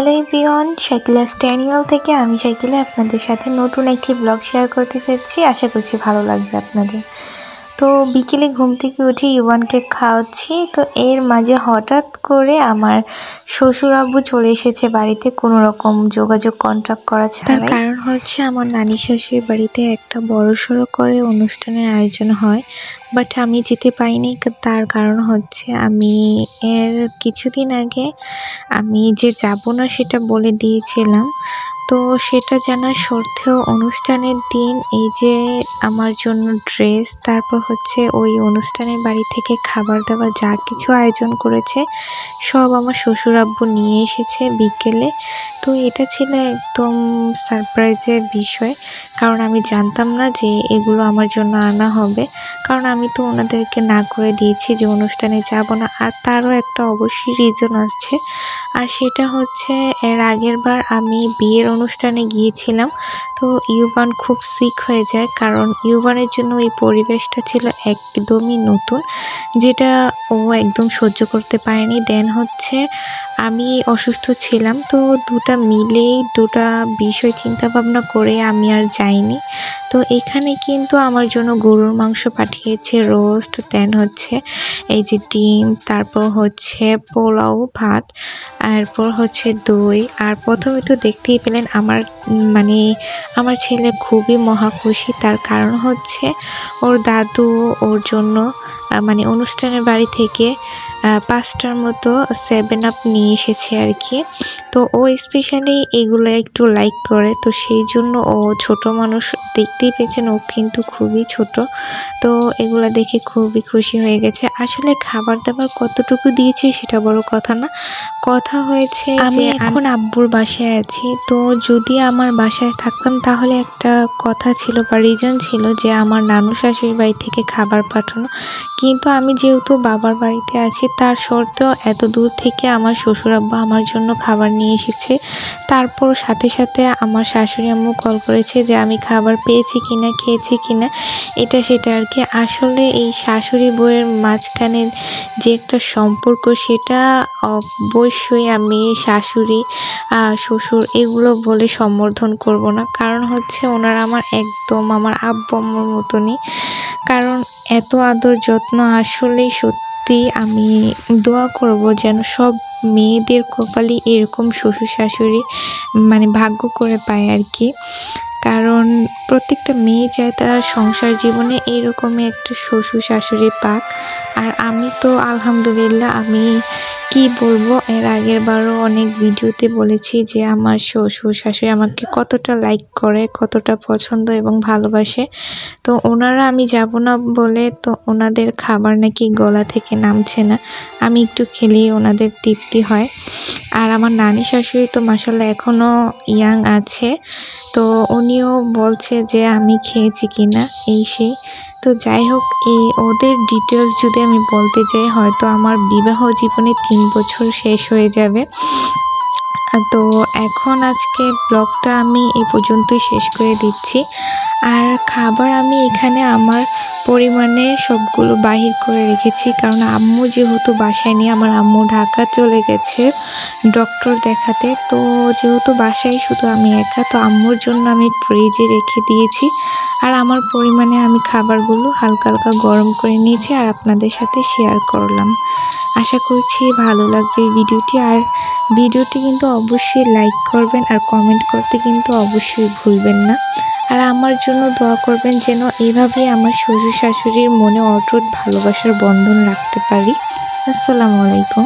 Hello everyone, Shakila's ট্যানিয়াল থেকে আমি শাকিলা আপনাদের সাথে নতুন একটি ব্লগ শেয়ার করতে চাচ্ছি। আশা করছি ভালো লাগবে আপনাদের। তো বিকেলে ঘুম থেকে উঠে ইউবানকে খাওয়াচ্ছি। তো এর মাঝে হঠাৎ করে আমার শ্বশুর আব্বু চলে এসেছে বাড়িতে, কোনো রকম যোগাযোগ কন্ট্যাক্ট করা ছাড়াই। তার কারণ হচ্ছে আমার নানি শাশুড়ির বাড়িতে একটা বড়সড় করে অনুষ্ঠানের আয়োজন হয়, বাট আমি যেতে পারিনি। তার কারণ হচ্ছে আমি এর কিছুদিন আগে আমি যে যাব না সেটা বলে দিয়েছিলাম। তো সেটা জানার সত্ত্বেও অনুষ্ঠানের দিন এই যে আমার জন্য ড্রেস, তারপর হচ্ছে ওই অনুষ্ঠানের বাড়ি থেকে খাবার দাবার যা কিছু আয়োজন করেছে সব আমার শ্বশুর আব্বু নিয়ে এসেছে বিকেলে। তো এটা ছিল একদম সারপ্রাইজের বিষয়, কারণ আমি জানতাম না যে এগুলো আমার জন্য আনা হবে, কারণ আমি তো ওনাদেরকে না করে দিয়েছি যে অনুষ্ঠানে যাব না। আর তারও একটা অবশ্যই রিজন আছে, আর সেটা হচ্ছে এর আগের বার আমি বিয়ের অনুষ্ঠানে গিয়েছিলাম। তো ইউবান খুব সিক হয়ে যায়, কারণ ইউবানের জন্য ওই পরিবেশটা ছিল একদমই নতুন, যেটা ও একদম সহ্য করতে পারেনি। দেন হচ্ছে আমি অসুস্থ ছিলাম, তো দুটা মিলেই দুটা বিষয় চিন্তা ভাবনা করে আমি আর যাইনি। তো এখানে কিন্তু আমার জন্য গরুর মাংস পাঠিয়েছে, রোস্ট, দেন হচ্ছে এই যে ডিম, তারপর হচ্ছে পোলাও ভাত, এরপর হচ্ছে দই। আর প্রথমে তো দেখতেই পেলেন আমার ছেলে খুবই মহা খুশি। তার কারণ হচ্ছে ওর দাদু ওর জন্য অনুষ্ঠানের বাড়ি থেকে 5টার মতো 7 আপ নিয়ে এসেছে আর কি। তো ও স্পেশালি এগুলো একটু লাইক করে, তো সেই জন্য ও ছোট মানুষ, দেখতেই পেয়েছেন ও কিন্তু খুবই ছোট। তো এগুলো দেখে খুবই খুশি হয়ে গেছে। আসলে খাবার দাবার কতটুকু দিয়েছে সেটা বড় কথা না, কথা হয়েছে আমি এখন আব্বুর বাসায় আছি। তো যদি আমার বাসায় থাকতাম তাহলে একটা কথা ছিল বা রিজন ছিল যে আমার নানু শাশুড়ির বাড়ি থেকে খাবার পাঠানো, কিন্তু আমি যেহেতু বাবার বাড়িতে আছি তার সত্ত্বেও এত দূর থেকে আমার শ্বশুর আব্বা আমার জন্য খাবার নিয়ে এসেছে। তারপর সাথে সাথে আমার শাশুড়ি আম্মু কল করেছে যে আমি খাবার পেয়েছি কিনা, খেয়েছি কিনা, এটা সেটা আর কি। আসলে এই শাশুড়ি বউয়ের মাঝখানে যে একটা সম্পর্ক, সেটা অবশ্যই আমি শাশুড়ি শ্বশুর এগুলো বলে সম্বোধন করব না, কারণ হচ্ছে ওনারা আমার একদম আমার আব্বু আম্মুর মতনই। কারণ এত আদর যত্ন, আসলেই সত্যি আমি দোয়া করব যেন সব মেয়েদের কপালে এরকম শ্বশুর শাশুড়ি ভাগ্য করে পায় আর কি। কারণ প্রত্যেকটা মেয়ে চায় তার সংসার জীবনে এইরকমই একটা শ্বশুর শাশুড়ি পাক। আর আমি তো আলহামদুলিল্লাহ, আমি কি বলবো, এর আগের বারও অনেক ভিডিওতে বলেছি যে আমার শ্বশুর শাশুড়ি আমাকে কতটা লাইক করে, কতটা পছন্দ এবং ভালোবাসে। তো ওনারা আমি যাব না বলে তো ওনাদের খাবার নাকি গলা থেকে নামছে না, আমি একটু খেলেই ওনাদের তৃপ্তি হয়। আর আমার নানি শাশুড়ি তো মাশাআল্লাহ এখনও ইয়াং আছে, তো উনিও বলছে যে আমি খেয়েছি কিনা এই সেই। তো যাই হোক, এই ওদের ডিটেলস যদি আমি বলতে যাই হয়তো আমার বিবাহ জীবনে 3 বছর শেষ হয়ে যাবে। তো এখন আজকে ব্লগটা আমি এই পর্যন্তই শেষ করে দিচ্ছি। আর খাবার আমি এখানে আমার পরিমাণে সবগুলো বাহির করে রেখেছি, কারণ আম্মু যেহেতু বাসায় নিয়ে, আমার আম্মু ঢাকা চলে গেছে ডক্টর দেখাতে। তো যেহেতু বাসায় শুধু আমি একা, তো আম্মুর জন্য আমি ফ্রিজে রেখে দিয়েছি। আর আমার পরিমাণে আমি খাবারগুলো হালকা হালকা গরম করে নিয়েছি আর আপনাদের সাথে শেয়ার করলাম। আশা করছি ভালো লাগবে ভিডিওটি। আর ভিডিওটি কিন্তু অবশ্যই লাইক করবেন আর কমেন্ট করতে কিন্তু অবশ্যই ভুলবেন না। আর আমার জন্য দোয়া করবেন যেন এইভাবেই আমার শ্বশুর শাশুড়ির মনে অটুট ভালোবাসার বন্ধন রাখতে পারি। আসসালামু আলাইকুম।